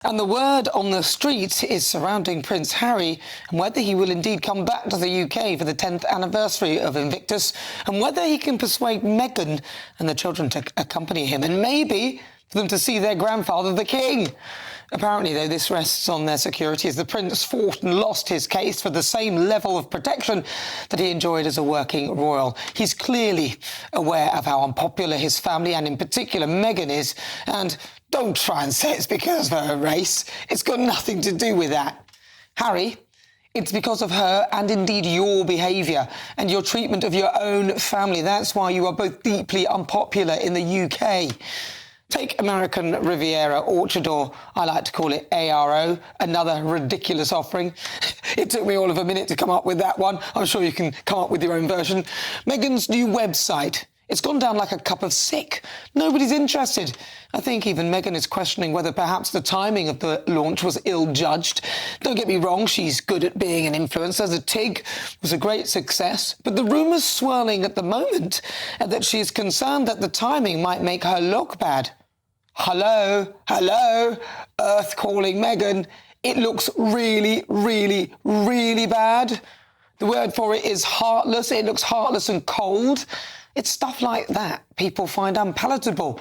And the word on the street is surrounding Prince Harry and whether he will indeed come back to the UK for the 10th anniversary of Invictus and whether he can persuade Meghan and the children to accompany him and maybe for them to see their grandfather, the King. Apparently, though, this rests on their security as the Prince fought and lost his case for the same level of protection that he enjoyed as a working royal. He's clearly aware of how unpopular his family and in particular Meghan is, and don't try and say it's because of her race. It's got nothing to do with that. Harry, it's because of her and indeed your behaviour and your treatment of your own family. That's why you are both deeply unpopular in the UK. Take American Riviera Orchard, or I like to call it ARO, another ridiculous offering. It took me all of a minute to come up with that one. I'm sure you can come up with your own version. Meghan's new website. It's gone down like a cup of sick. Nobody's interested. I think even Meghan is questioning whether perhaps the timing of the launch was ill-judged. Don't get me wrong, she's good at being an influencer. The TIG was a great success. But the rumours swirling at the moment are that she's concerned that the timing might make her look bad. Hello, Earth calling Meghan. It looks really, really, really bad. The word for it is heartless. It looks heartless and cold. It's stuff like that people find unpalatable.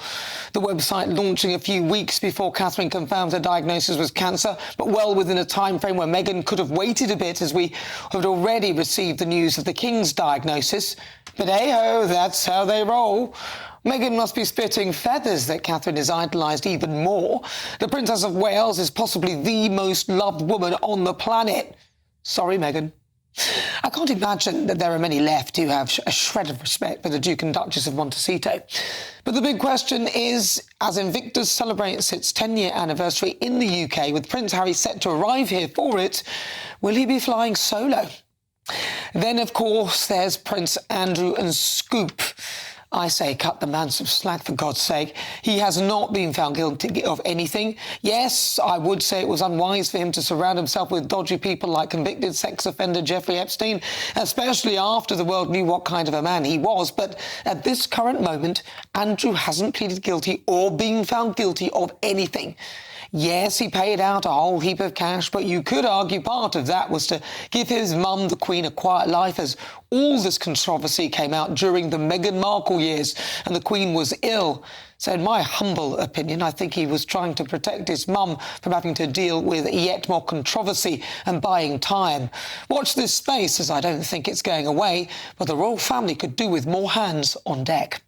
The website launching a few weeks before Catherine confirmed her diagnosis was cancer, but well within a time frame where Meghan could have waited a bit as we had already received the news of the King's diagnosis. But hey-ho, that's how they roll. Meghan must be spitting feathers that Catherine is idolised even more. The Princess of Wales is possibly the most loved woman on the planet. Sorry, Meghan. I can't imagine that there are many left who have a shred of respect for the Duke and Duchess of Montecito. But the big question is, as Invictus celebrates its 10-year anniversary in the UK, with Prince Harry set to arrive here for it, will he be flying solo? Then, of course, there's Prince Andrew and Scoop. I say cut the man some slack, for God's sake. He has not been found guilty of anything. Yes, I would say it was unwise for him to surround himself with dodgy people like convicted sex offender Jeffrey Epstein, especially after the world knew what kind of a man he was. But at this current moment, Andrew hasn't pleaded guilty or been found guilty of anything. Yes, he paid out a whole heap of cash, but you could argue part of that was to give his mum, the Queen, a quiet life, as all this controversy came out during the Meghan Markle years and the Queen was ill. So in my humble opinion, I think he was trying to protect his mum from having to deal with yet more controversy and buying time. Watch this space, as I don't think it's going away, but the royal family could do with more hands on deck.